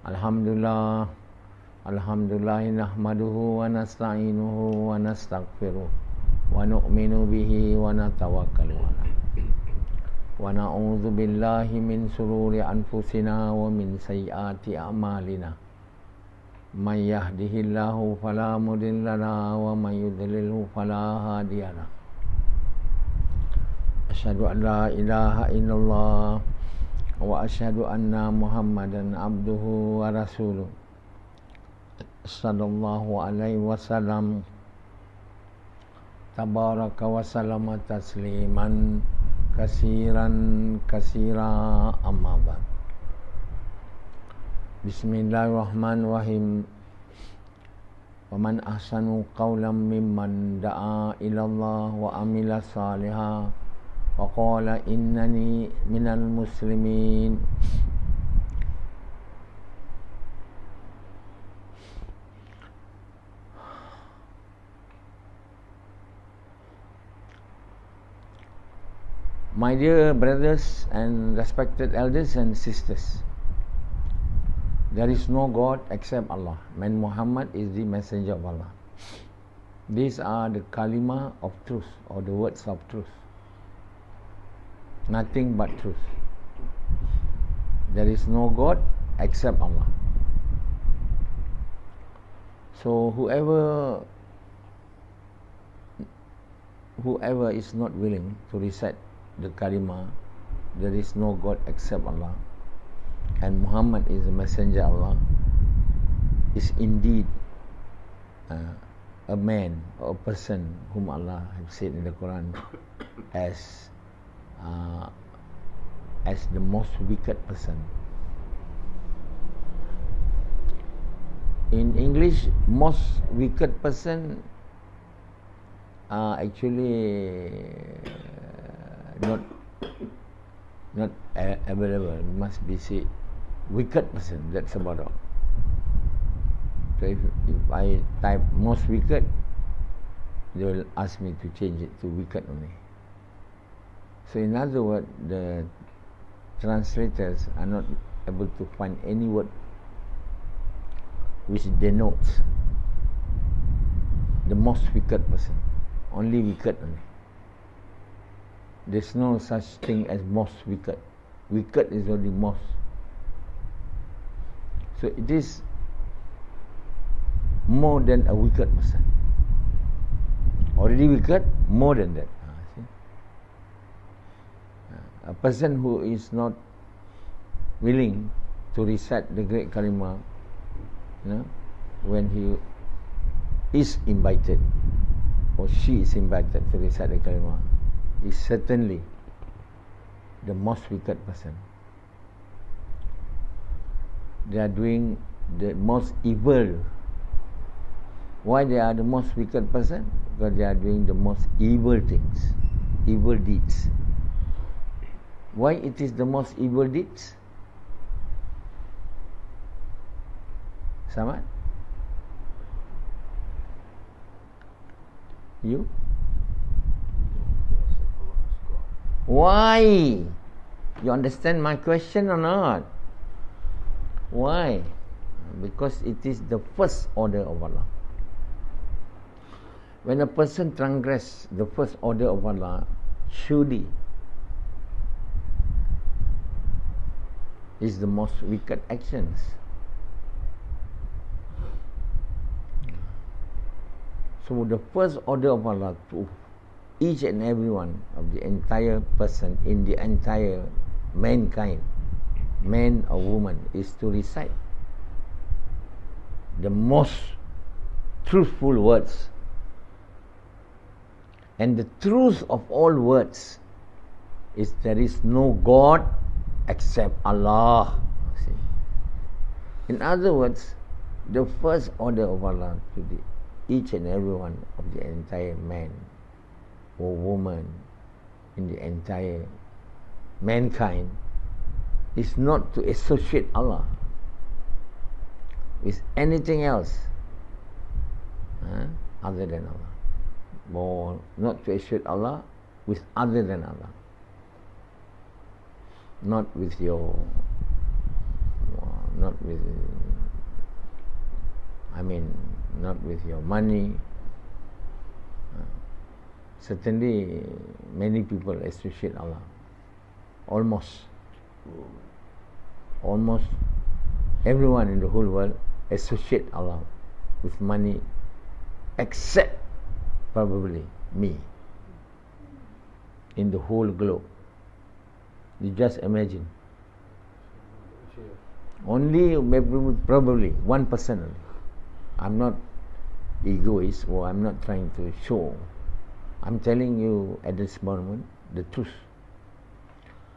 Alhamdulillah, Alhamdulillah nahmaduhu wa nasta'inuhu wa nastaghfiruh wa nu'minu bihi wa natawakkalu alayh wa na'udzu billahi min sururi anfusina wa min sayyiati a'malina may yahdihillahu fala mudilla lahu wa may yudlilhu fala hadiyalah. Asyhadu an la ilaha illallah wa asyhadu anna Muhammadan abduhu wa rasuluh sallallahu alaihi wasallam tabaraka wa salama tasliman kasira amma ba'd. Bismillahirrahmanirrahim. Wa man ahsanu qawlan mimman da'a ila Allah wa amila salihan wa qala innani minal muslimin. My dear brothers and respected elders and sisters, there is no God except Allah. Man Muhammad is the messenger of Allah. These are the Kalima of truth, or the words of truth. Nothing but truth. There is no God except Allah. So whoever is not willing to recite the Kalima, there is no God except Allah, and Muhammad is the messenger of Allah, is indeed a man or a person whom Allah has said in the Quran as the most wicked person. In English, most wicked person are actually not available. It must be say wicked person. That's about all. So if I type most wicked, they will ask me to change it to wicked only. So in other words, the translators are not able to find any word which denotes the most wicked person. Only wicked only. There's no such thing as most wicked. Wicked is only most. So it is more than a wicked person. Already wicked, more than that. A person who is not willing to recite the great Kalima, when he is invited or she is invited to recite the Kalima, is certainly the most wicked person. They are doing the most evil. Why they are the most wicked person? Because they are doing the most evil things, evil deeds. Why it is the most evil deeds? Samad? You? Why? You understand my question or not? Why? Because it is the first order of Allah. When a person transgresses the first order of Allah, surely is the most wicked actions. So the first order of Allah to each and every one of the entire person in the entire mankind, man or woman, is to recite the most truthful words. And the truth of all words is there is no God except Allah. See? In other words, the first order of Allah to each and every one of the entire man or woman in the entire mankind is not to associate Allah with anything else other than Allah, or not to associate Allah with other than Allah, not with your not with, not with your money. Certainly, many people associate Allah. Almost everyone in the whole world associate Allah with money, except probably me. In the whole globe, you just imagine. Only probably 1% only. I'm not egoist, or I'm not trying to show. I'm telling you at this moment the truth,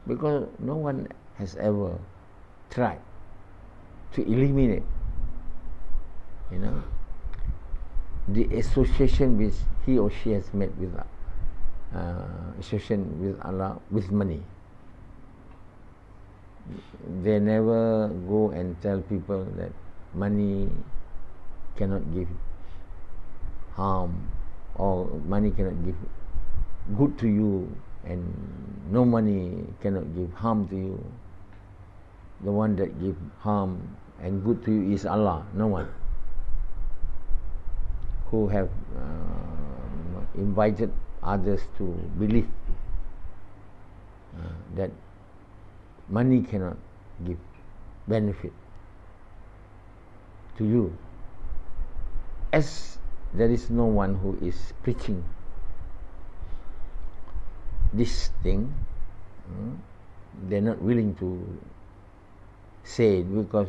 because no one has ever tried to eliminate, the association which he or she has made with association with Allah with money. They never go and tell people that money cannot give harm, or money cannot give good to you, and no money cannot give harm to you. The one that give harm and good to you is Allah, no one. Who have invited others to believe that money cannot give benefit to you, as there is no one who is preaching this thing. They're not willing to say it, because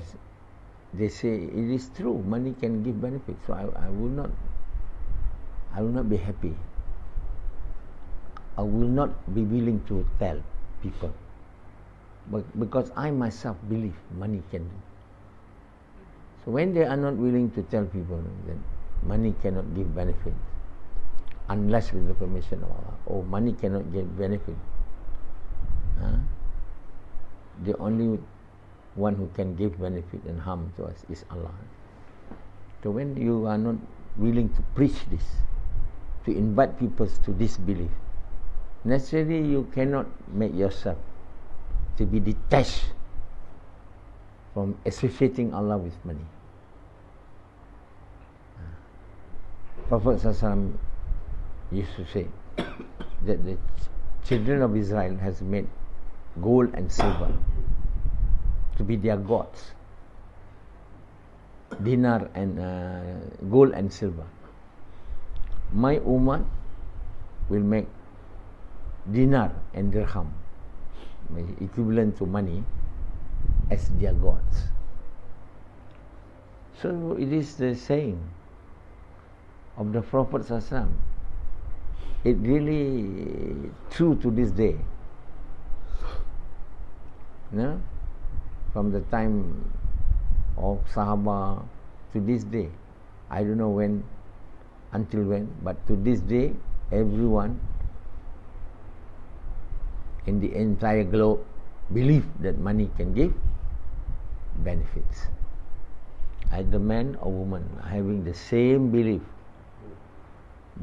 they say it is true, money can give benefit. So I will not be happy. I will not be willing to tell people, but because I myself believe money can do. So when they are not willing to tell people that money cannot give benefit unless with the permission of Allah, or money cannot give benefit, the only one who can give benefit and harm to us is Allah. So when you are not willing to preach this, to invite people to this belief, naturally you cannot make yourself to be detached from associating Allah with money. Prophet ﷺ used to say that the children of Israel has made gold and silver to be their gods. Dinar and gold and silver. My ummah will make dinar and dirham, equivalent to money, as their gods. So it is the saying of the Prophet ﷺ. It really true to this day. No? From the time of Sahaba to this day. I don't know when, until when, but to this day, everyone in the entire globe believe that money can give benefits. Either man or woman having the same belief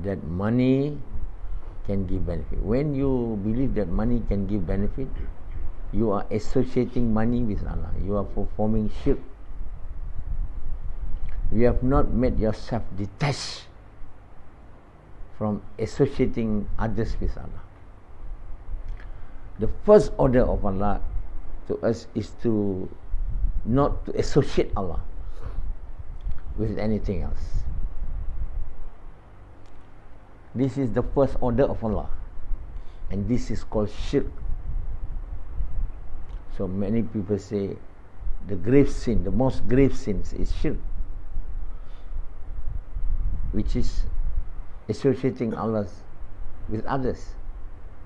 that money can give benefit. When you believe that money can give benefit, you are associating money with Allah. You are performing shirk. You have not made yourself detached from associating others with Allah. The first order of Allah to us is to not to associate Allah with anything else. This is the first order of Allah, and this is called shirk. So many people say the grave sin, the most grave sins is shirk, which is associating Allah with others,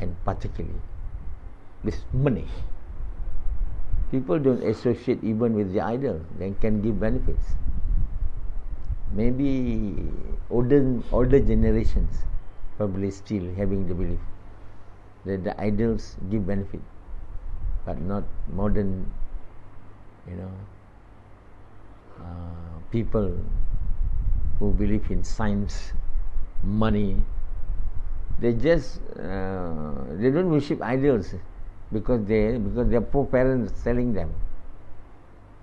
and particularly with money. People don't associate even with the idol, they can give benefits. Maybe older generations probably still having the belief that the idols give benefit, but not modern, people who believe in science, money. They just they don't worship idols because their poor parents telling them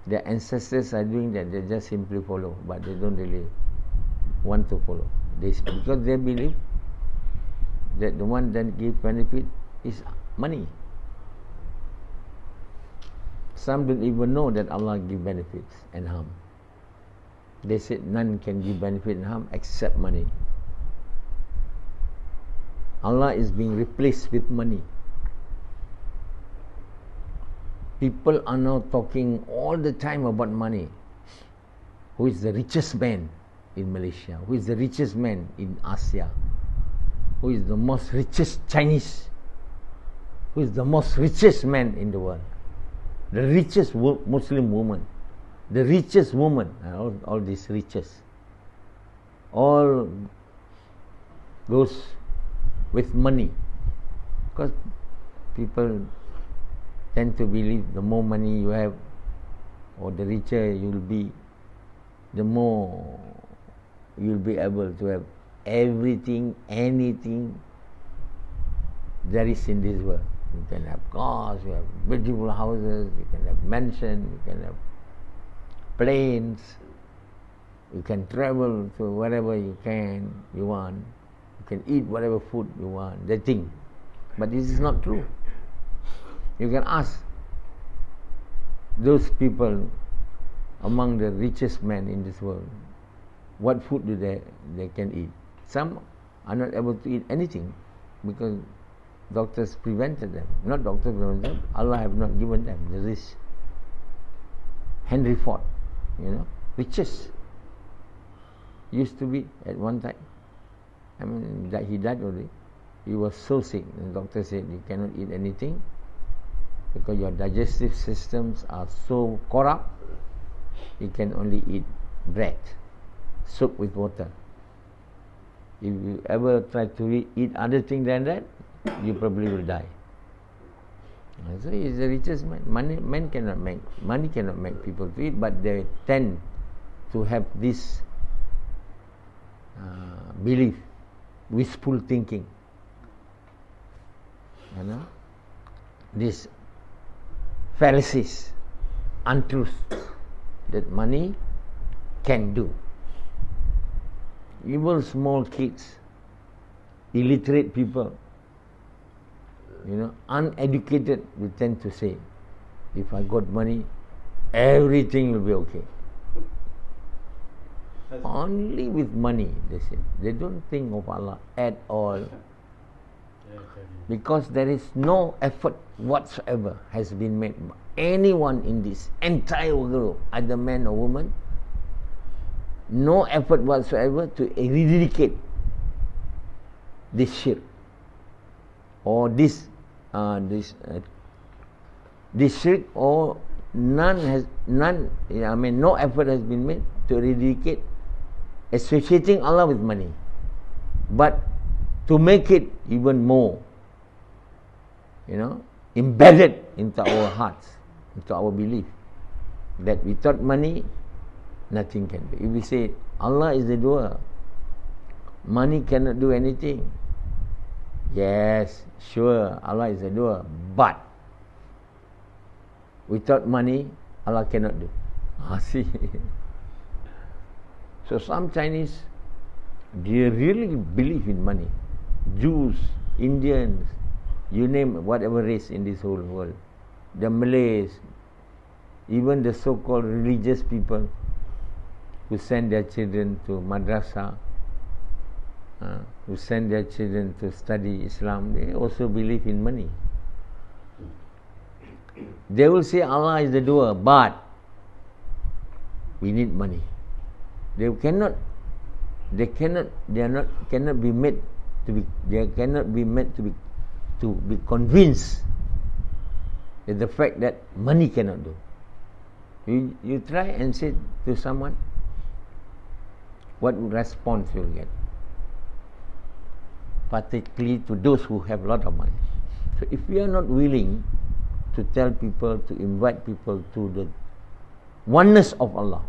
Their ancestors are doing that, they just simply follow, but they don't really want to follow. Because they believe that the one that gives benefit is money. Some don't even know that Allah gives benefits and harm. They said none can give benefit and harm except money. Allah is being replaced with money. People are now talking all the time about money. Who is the richest man in Malaysia? Who is the richest man in Asia? Who is the most richest Chinese? Who is the most richest man in the world? The richest Muslim woman. The richest woman. All these riches. All goes with money. Because people tend to believe the more money you have, or the richer you will be, the more you will be able to have everything, anything there is in this world. You can have cars, you have beautiful houses, you can have mansions, you can have planes, you can travel to wherever you want, you can eat whatever food you want, they think. But this is not true. You can ask those people among the richest men in this world, what food do they can eat. Some are not able to eat anything because doctors prevented them. Not doctors prevented them, Allah have not given them. There is Henry Ford, richest. Used to be at one time. I mean, he died already. He was so sick. The doctor said, you cannot eat anything because your digestive systems are so corrupt. You can only eat bread soaked with water. If you ever try to eat other things than that, you probably will die. So he is the richest man. Money cannot make people to eat, but they tend to have this belief, wishful thinking. This fallacies, untruths that money can do. Even small kids, illiterate people, uneducated, we tend to say, if I got money, everything will be okay. Only with money, they say. They don't think of Allah at all. Because there is no effort whatsoever has been made by anyone in this entire world, either man or woman, no effort whatsoever to eradicate this shirk or this shirk, or no effort has been made to eradicate associating Allah with money, but to make it even more embedded into our hearts, into our belief that without money nothing can be. If we say Allah is the doer, money cannot do anything. Yes, sure, Allah is the doer, but without money Allah cannot do. See. So some Chinese, they really believe in money. Jews, Indians, you name whatever race in this whole world, the Malays, even the so-called religious people who send their children to madrasa, who send their children to study Islam, they also believe in money. They will say Allah is the doer, but we need money. They cannot be made to be convinced that the fact that money cannot do. You try and say to someone, what response you will get? Particularly to those who have a lot of money. So if we are not willing to tell people, to invite people to the oneness of Allah,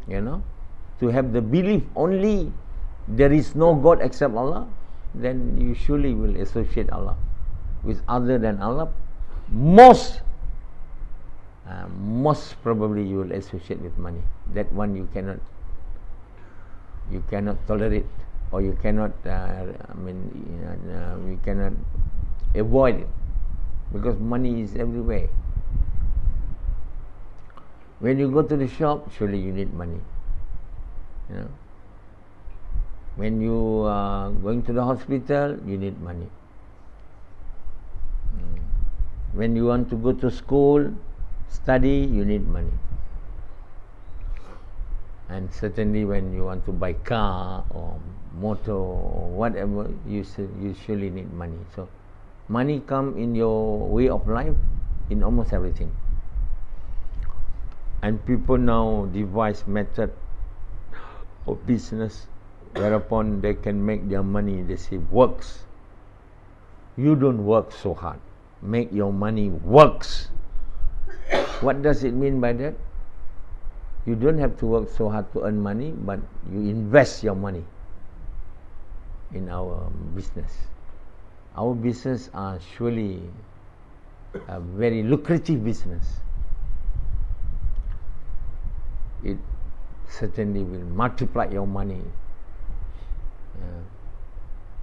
to have the belief only there is no God except Allah, then you surely will associate Allah with other than Allah. Most most probably you will associate with money. That one you cannot tolerate, or you cannot we cannot avoid it, because money is everywhere. When you go to the shop, surely you need money. You know, when you are going to the hospital, you need money. When you want to go to school, study, you need money. And certainly when you want to buy car or motor or whatever, you surely need money. So money come in your way of life in almost everything. And people now devise method of business whereupon they can make their money. They say works. You don't work so hard. Make your money works. What does it mean by that? You don't have to work so hard to earn money, but you invest your money in our business. Our business are surely a very lucrative business. It certainly will multiply your money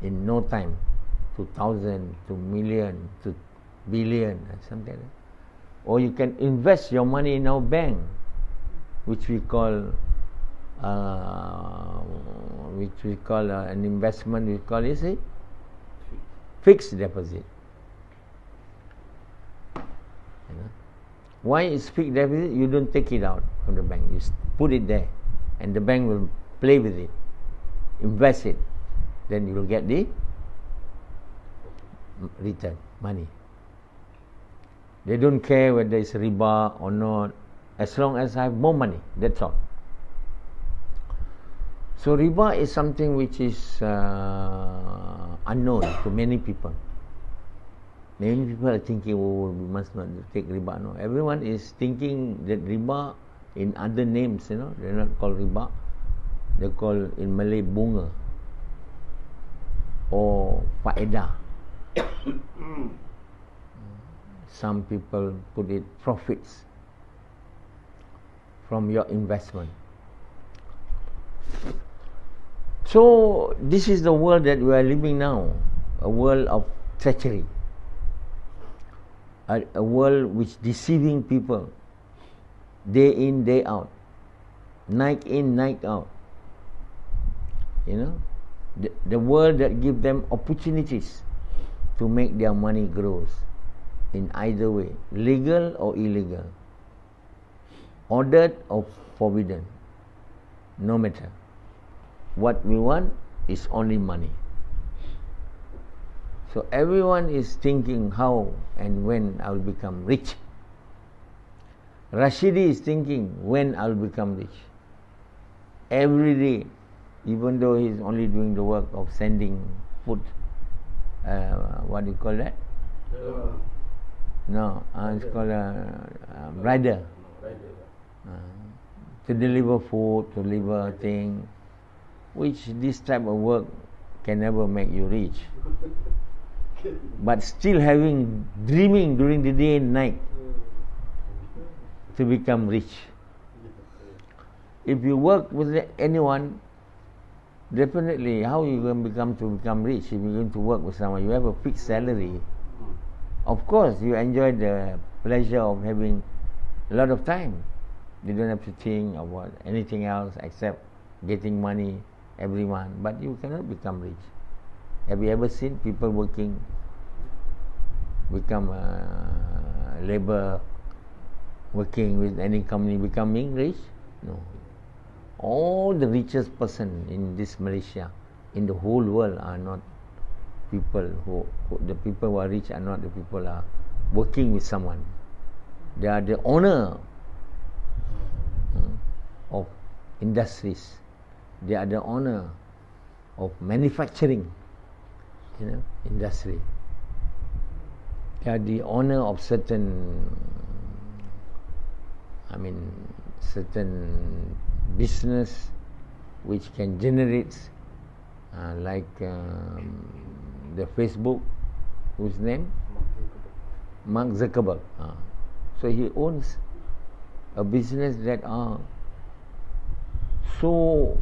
in no time to 1,000, to million, to billion, something like that. Or you can invest your money in our bank, which we call an investment. We call it fixed deposit. You know? Why is fixed deposit? You don't take it out from the bank. You put it there, and the bank will play with it, invest it. Then you will get the return, money. They don't care whether it's riba or not, as long as I have more money, that's all. So riba is something which is unknown to many people. Many people are thinking, oh, we must not take riba. No, everyone is thinking that riba in other names, you know, they're not called riba. They call in Malay bunga or faedah. Some people put it profits from your investment. So this is the world that we are living now, a world of treachery, a world which deceiving people day in, day out, night in, night out. You know, the world that give them opportunities to make their money grows in either way, legal or illegal, ordered or forbidden, no matter. What we want is only money. So everyone is thinking how and when I will become rich. Rashidi is thinking when I will become rich. Every day, even though he is only doing the work of sending food, what do you call that? No, it's called a rider. To deliver food, to deliver thing, which this type of work can never make you rich. But still dreaming during the day and night to become rich. If you work with anyone, definitely how you going to become rich? If you're going to work with someone, you have a fixed salary. Of course, you enjoy the pleasure of having a lot of time. You don't have to think about anything else except getting money every month. But you cannot become rich. Have you ever seen people become labor, working with any company, becoming rich? No. All the richest person in this Malaysia, in the whole world, are not people the people who are rich are not the people who are working with someone. They are the owner of industries. They are the owner of manufacturing, industry. They are the owner of certain business which can generate like the Facebook, whose name? Mark Zuckerberg. So he owns a business that are so,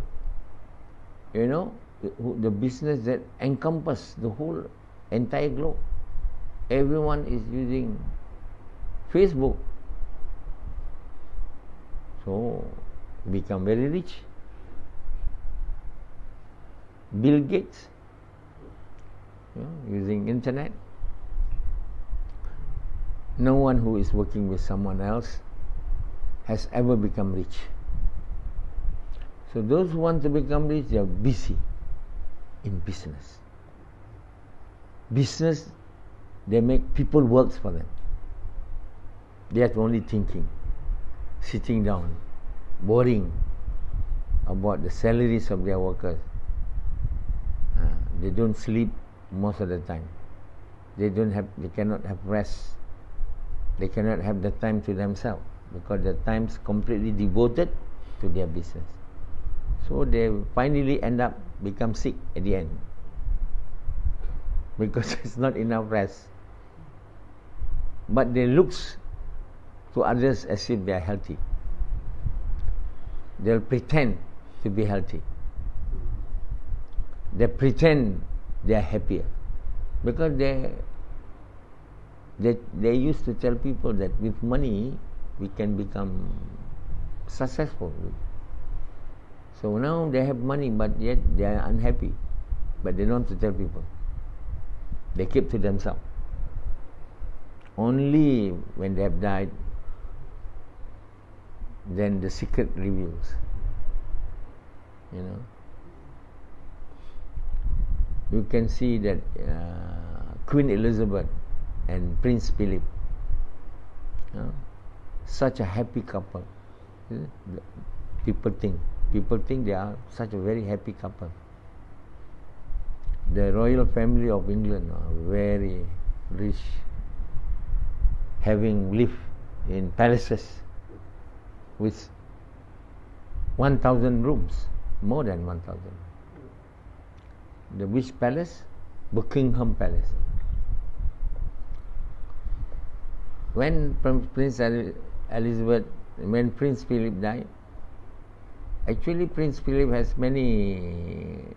the business that encompass the whole entire globe. Everyone is using Facebook, so become very rich. Bill Gates, using internet. No one who is working with someone else has ever become rich. So those who want to become rich, they are busy in business. Business, they make people work for them. They are only thinking, sitting down, worrying about the salaries of their workers. They don't sleep most of the time. They cannot have rest. They cannot have the time to themselves because the time's completely devoted to their business. So they finally end up become sick at the end because it's not enough rest. But they looks to others as if they are healthy. They'll pretend to be healthy. They pretend they are happier because they used to tell people that with money we can become successful. So now they have money, but yet they are unhappy. But they don't want to tell people. They keep to themselves. Only when they have died, then the secret reveals. You can see that Queen Elizabeth and Prince Philip, such a happy couple. People think they are such a very happy couple. The royal family of England are very rich, having lived in palaces with 1,000 rooms, more than 1,000. The which palace? Buckingham Palace. When Prince Philip died, actually Prince Philip has many,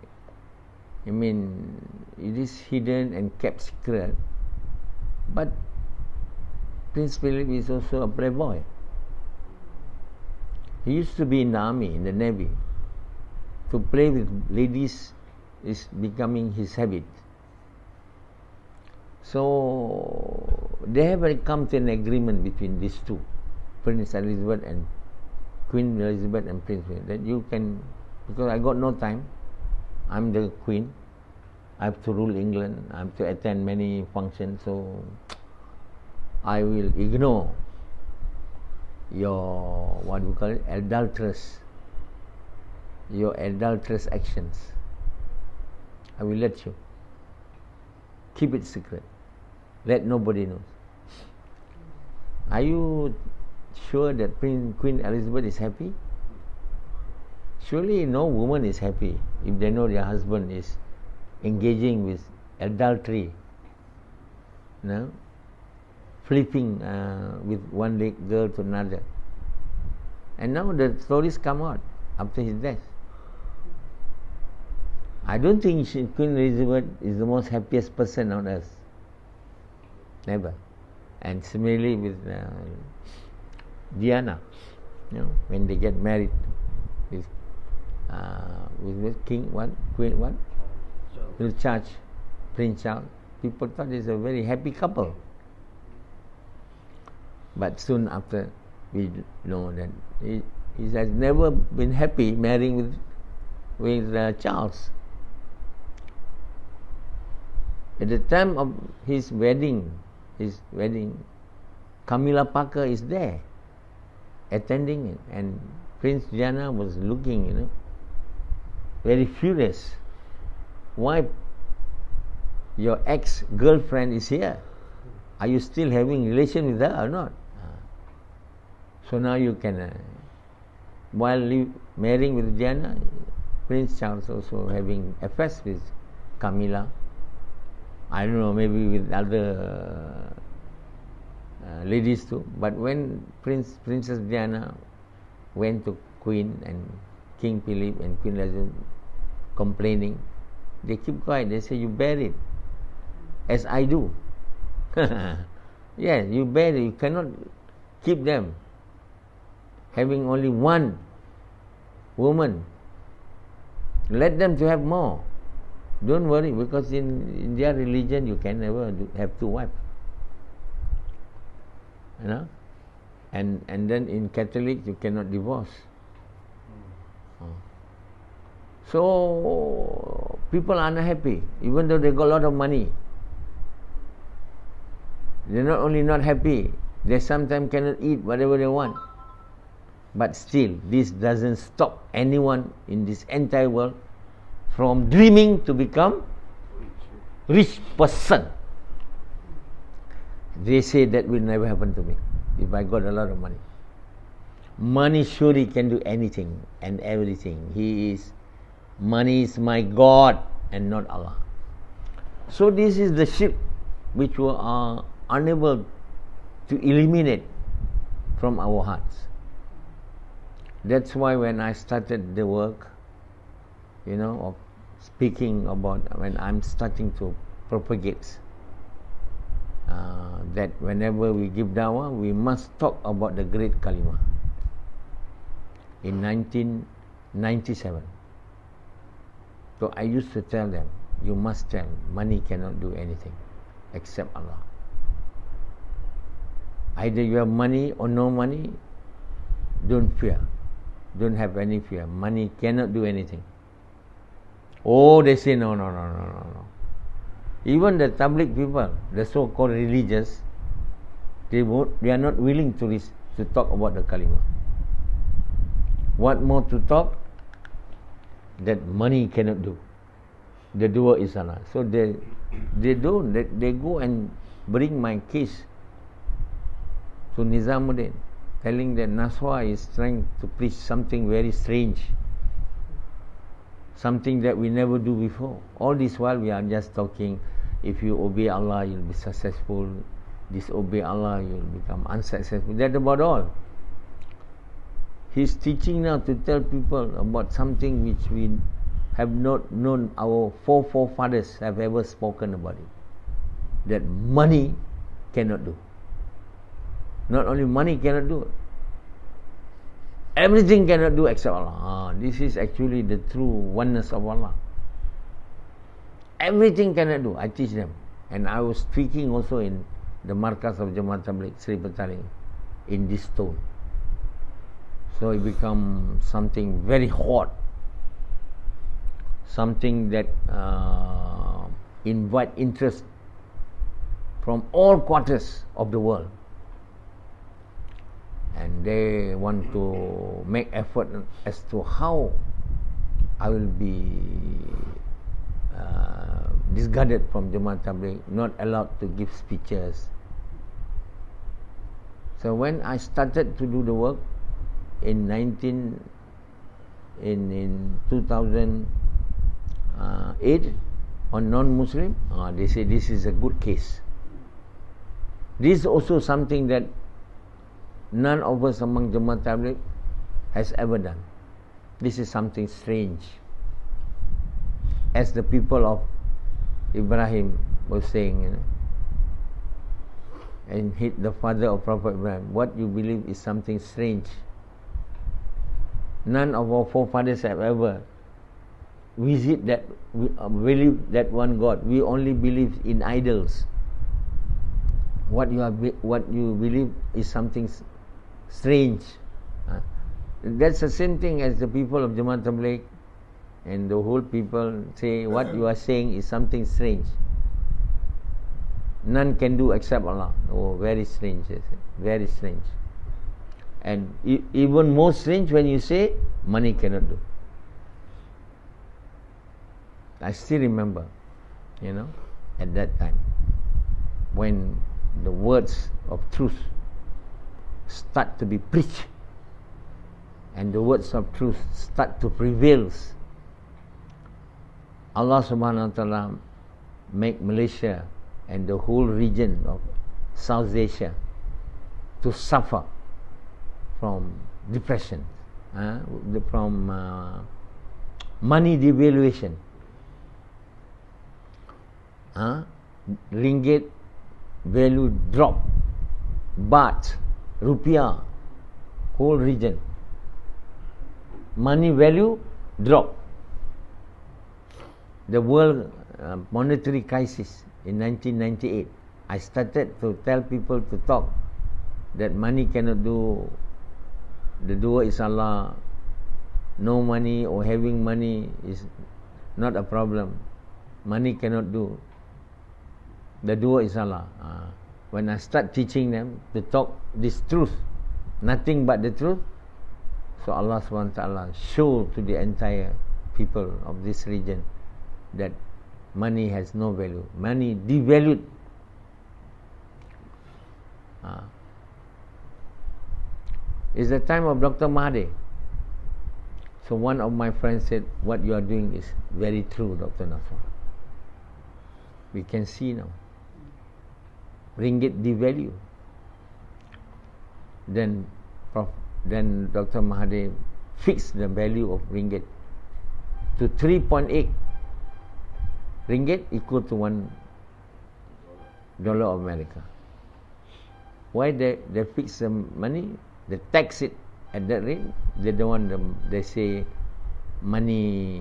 it is hidden and kept secret, but Prince Philip is also a playboy. He used to be in the army, in the navy. To play with ladies is becoming his habit. So they have come to an agreement between these two, Queen Elizabeth and Prince Philip, that you can, because I got no time, I'm the queen, I have to rule England, I have to attend many functions, so I will ignore your adulterous actions. I will let you keep it secret. Let nobody know. Are you sure that Queen Elizabeth is happy? Surely no woman is happy if they know their husband is engaging with adultery, flipping with one girl to another. And now the stories come out after his death. I don't think Queen Elizabeth is the most happiest person on earth. Never. And similarly with Diana, when they get married with King Queen with Charles, Prince Charles, people thought it's a very happy couple. But soon after, we know that he has never been happy marrying with Charles. At the time of his wedding, Camilla Parker is there, attending it, and Prince Diana was looking, very furious. Why your ex-girlfriend is here? Are you still having relation with her or not? So now you can, while marrying with Diana, Prince Charles also having affairs with Camilla. I don't know, maybe with other ladies too. But when Princess Diana went to Queen and King Philip and Queen Elizabeth complaining, they keep quiet. They say, you bear it, as I do. Yes, you bear it. You cannot keep them having only one woman. Let them to have more. Don't worry, because in their religion you can never have two wives. You know, and then in Catholic you cannot divorce. So people are unhappy, even though they got a lot of money. They're not only not happy, they sometimes cannot eat whatever they want. But still, this doesn't stop anyone in this entire world from dreaming to become rich person. They say that will never happen to me if I got a lot of money. Money surely can do anything and everything. Money is my God and not Allah. So this is the shirk which we are unable to eliminate from our hearts. That's why when I started the work, of speaking about, when I'm starting to propagate, that whenever we give dawah, we must talk about the great Kalima. In 1997. So I used to tell them, you must tell, money cannot do anything except Allah. Either you have money or no money, don't fear. Don't have any fear. Money cannot do anything. Oh, they say no. Even the tabligh people, the so-called religious, they are not willing to talk about the Kalima. What more to talk? That money cannot do. The doer is Allah. So they go and bring my case to Nizamuddin, telling that Nasoha is trying to preach something very strange, something that we never do before. All this while we are just talking, if you obey Allah, you'll be successful. Disobey Allah, you'll become unsuccessful. That's about all. He's teaching now to tell people about something which we have not known, our forefathers have ever spoken about it. That money cannot do. Not only money cannot do, everything cannot do except Allah. This is actually the true oneness of Allah. Everything cannot do. I teach them. And I was speaking also in the markas of Jamaat Tabligh, Sri Petaling, in this tone. So it becomes something very hot, something that invite interest from all quarters of the world, and they want to make effort as to how I will be discarded from Jamaat Tabligh, not allowed to give speeches. So when I started to do the work in 2008 on non-Muslim, they say this is a good case. This is also something that none of us among Jamaat Tabligh has ever done. This is something strange. As the people of Ibrahim was saying, and hit the father of Prophet Ibrahim, what you believe is something strange. None of our forefathers have ever believe that one God. We only believe in idols. What you believe is something strange. That's the same thing as the people of Jamaat Tabligh and the whole people say what you are saying is something strange. None can do except Allah. Oh, very strange. Very strange. And even more strange when you say money cannot do. I still remember, at that time, when the words of truth start to be preached and the words of truth start to prevail, Allah subhanahu wa ta'ala make Malaysia and the whole region of South Asia to suffer from depression, from money devaluation. Ringgit value drop, baht, rupiah, whole region, money value drop. The world monetary crisis in 1998, I started to tell people to talk that money cannot do, the doer is Allah. No money or having money is not a problem. Money cannot do. The doer is Allah. When I start teaching them to talk this truth, nothing but the truth, so Allah SWT show to the entire people of this region that money has no value. Money devalued. It's the time of Dr. Mahathir. So one of my friends said, what you are doing is very true, Dr. Nasoha. We can see now. Ringgit devalue. Then Dr. Mahathir fixed the value of ringgit to 3.8. Ringgit equal to $1 of America. Why they fix the money? They tax it at that rate. They don't want them. They say money.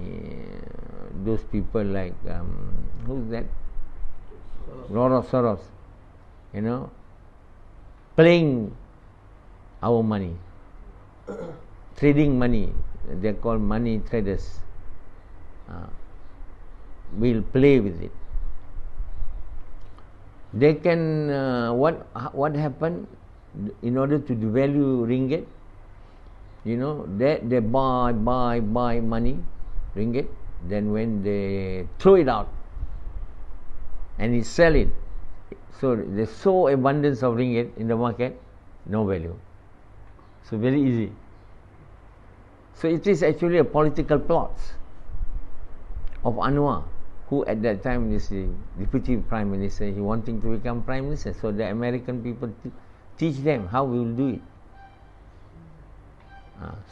Those people like who's that? Soros. You know, playing our money, trading money. They call money traders. We'll play with it. They can what happened in order to devalue ringgit? You know, they buy money, ringgit. Then when they throw it out and they sell it, so there's so abundance of ringgit in the market, no value. So very easy. So it is actually a political plot of Anwar, who at that time is the deputy prime minister. He wanting to become prime minister. So the American people teach them how we will do it.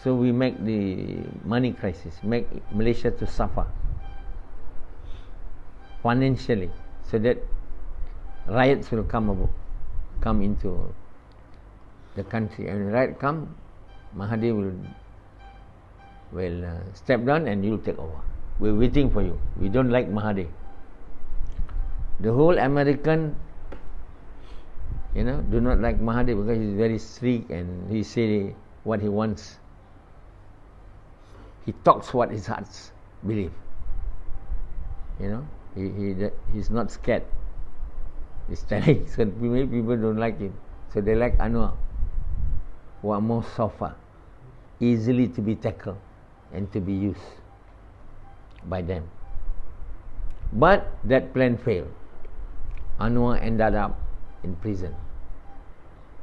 So we make the money crisis, make Malaysia to suffer financially, so that riots will come into the country. And when riot come, Mahathir will step down and you will take over. We're waiting for you. We don't like Mahathir. The whole American, do not like Mahathir because he's very strict and he say what he wants. He talks what his heart believe. He's not scared. He's telling. So many people don't like him. So they like Anwar, who are more softer, easily to be tackled and to be used by them. But that plan failed. Anwar ended up in prison,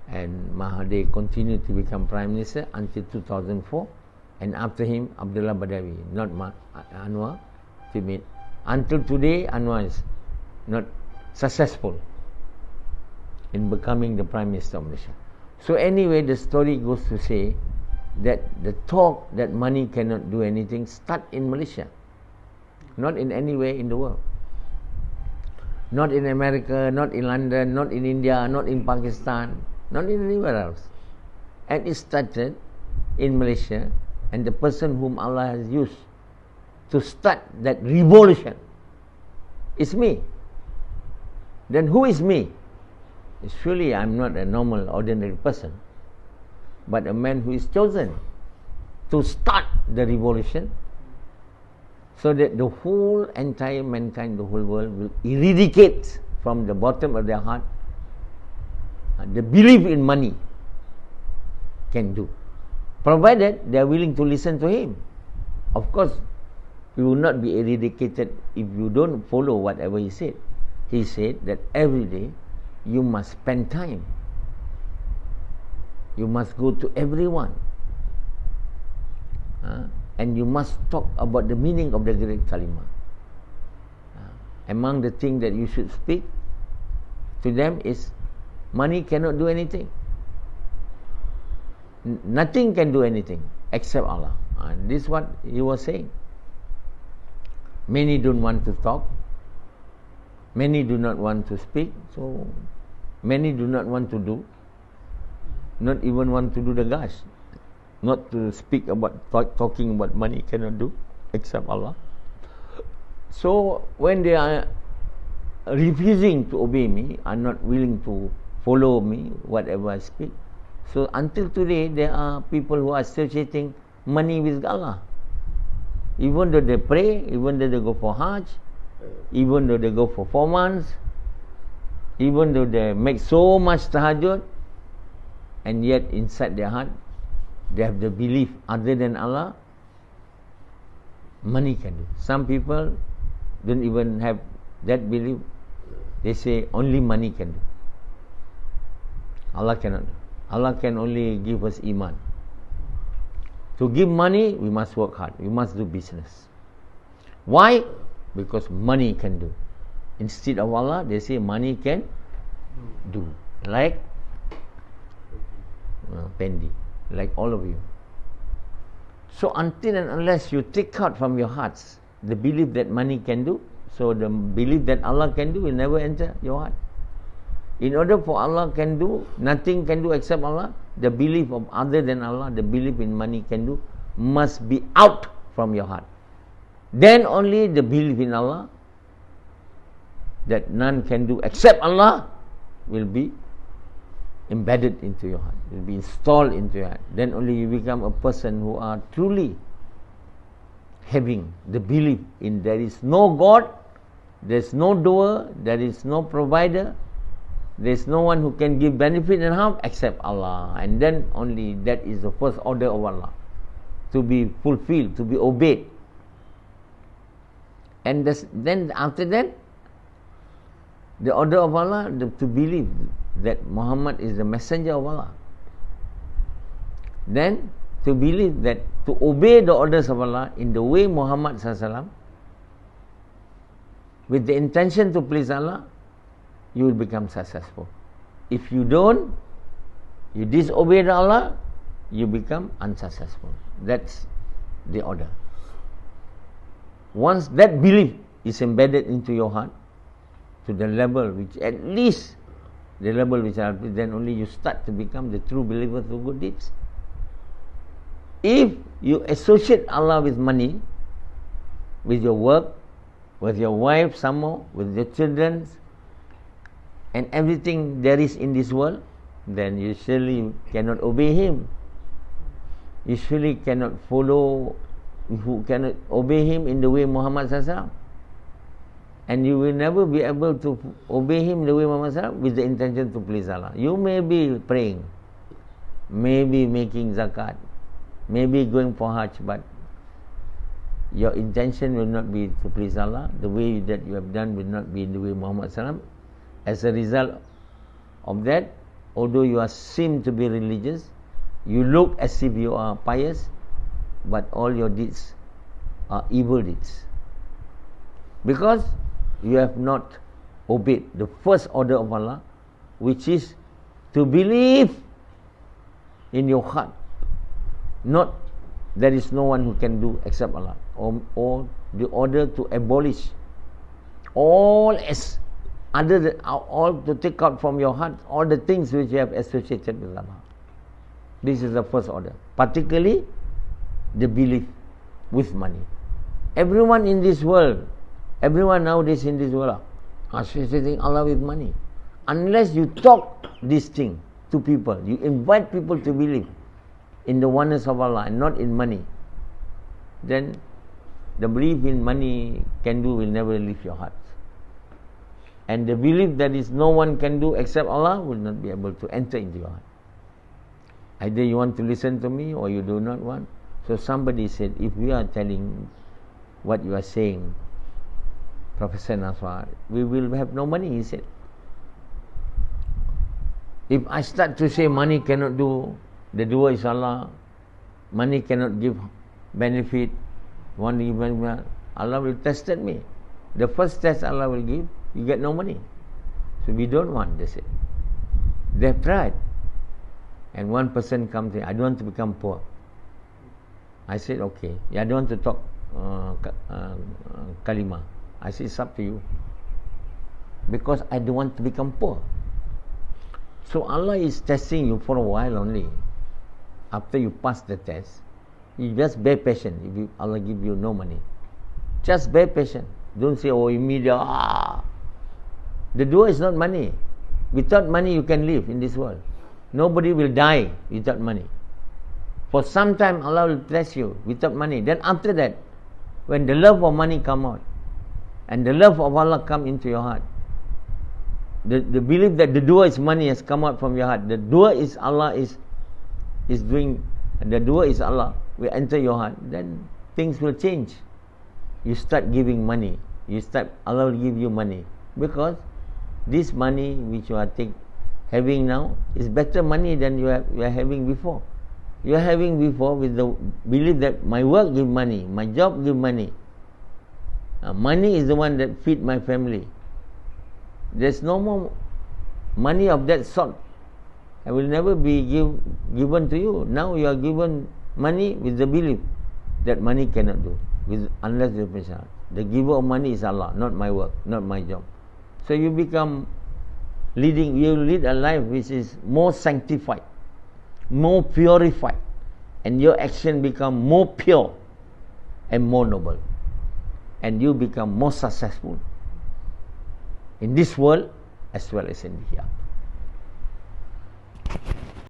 and Mahathir continued to become prime minister until 2004, and after him Abdullah Badawi, not Anwar, to meet. Until today, Anwar is not successful in becoming the prime minister of Malaysia. So anyway, the story goes to say that the talk that money cannot do anything start in Malaysia, not in anywhere in the world. Not in America, not in London, not in India, not in Pakistan, not in anywhere else. And it started in Malaysia, and the person whom Allah has used to start that revolution is me. Then who is me? Surely I'm not a normal, ordinary person, but a man who is chosen to start the revolution, so that the whole entire mankind, the whole world will eradicate from the bottom of their heart the belief in money can do, provided they are willing to listen to him. Of course, we will not be eradicated if you don't follow whatever he said. He said that every day you must spend time. You must go to everyone. And you must talk about the meaning of the great Kalima. Among the things that you should speak to them is money cannot do anything. nothing can do anything except Allah. And this is what he was saying. Many don't want to talk. Many do not want to speak. So many do not want to do. Not even want to do the guys. Not to speak about talking about money cannot do except Allah. So when they are refusing to obey me, are not willing to follow me, whatever I speak. So until today, there are people who are associating money with Allah. Even though they pray, even though they go for Hajj, even though they go for 4 months, even though they make so much tahajjud, and yet inside their heart, they have the belief other than Allah, money can do. Some people don't even have that belief. They say only money can do. Allah cannot do. Allah can only give us iman. To give money, we must work hard. We must do business. Why? Because money can do. Instead of Allah, they say money can do. Like Pendi, like all of you. So until and unless you take out from your hearts the belief that money can do, so the belief that Allah can do will never enter your heart. In order for Allah can do, nothing can do except Allah, the belief of other than Allah, the belief in money can do, must be out from your heart. Then only the belief in Allah, that none can do except Allah, will be embedded into your heart, will be installed into your heart. Then only you become a person who are truly having the belief in there is no God, there is no doer, there is no provider, there is no one who can give benefit and harm except Allah. And then only that is the first order of Allah, to be fulfilled, to be obeyed. And then after that, the order of Allah, to believe that Muhammad is the messenger of Allah. Then to believe that to obey the orders of Allah in the way Muhammad SAW, with the intention to please Allah, you will become successful. If you don't, you disobey Allah, you become unsuccessful. That's the order. Once that belief is embedded into your heart, to the level which, at least the level which are, then only you start to become the true believer through good deeds. If you associate Allah with money, with your work, with your wife somehow, with your children, and everything there is in this world, then you surely cannot obey Him. You surely cannot follow, who cannot obey Him in the way Muhammad SAW. And you will never be able to obey Him the way Muhammad SAW with the intention to please Allah. You may be praying, maybe making zakat, maybe going for Hajj, but your intention will not be to please Allah. The way that you have done will not be in the way Muhammad SAW. As a result of that, although you are seem to be religious, you look as if you are pious, but all your deeds are evil deeds. Because you have not obeyed the first order of Allah, which is to believe in your heart, not there is no one who can do except Allah, or the order to abolish all as other than, all to take out from your heart all the things which you have associated with Allah. This is the first order, particularly the belief with money. Everyone in this world, everyone nowadays in this world are associating Allah with money. Unless you talk this thing to people, you invite people to believe in the oneness of Allah and not in money, then the belief in money can do will never leave your heart. And the belief that is no one can do except Allah will not be able to enter into your heart. Either you want to listen to me or you do not want. So somebody said, if we are telling what you are saying, Professor Nasoha, we will have no money, he said. If I start to say money cannot do, the doer is Allah, money cannot give benefit, one even Allah will test me. The first test Allah will give, you get no money. So we don't want, they said. They have tried. And one person comes in, I don't want to become poor. I said, okay. I don't want to talk Kalima. I said, it's up to you. Because I don't want to become poor. So Allah is testing you for a while only. After you pass the test, you just bear patient. If Allah give you no money, just bear patient. Don't say, oh, immediate. The dua is not money. Without money you can live in this world. Nobody will die without money. For some time Allah will test you without money. Then after that, when the love of money come out, and the love of Allah come into your heart, the belief that the dua is money has come out from your heart. The dua is Allah is doing, the dua is Allah will enter your heart. Then things will change. You start giving money. Allah will give you money. Because this money which you are having now is better money than you are having before. You are having before with the belief that my work give money, my job give money. Money is the one that feed my family. There's no more money of that sort. I will never be given to you. Now you are given money with the belief that money cannot do, unless the person. The giver of money is Allah, not my work, not my job. So you lead a life which is more sanctified, more purified, and your action become more pure and more noble, and you become more successful in this world as well as in the hereafter.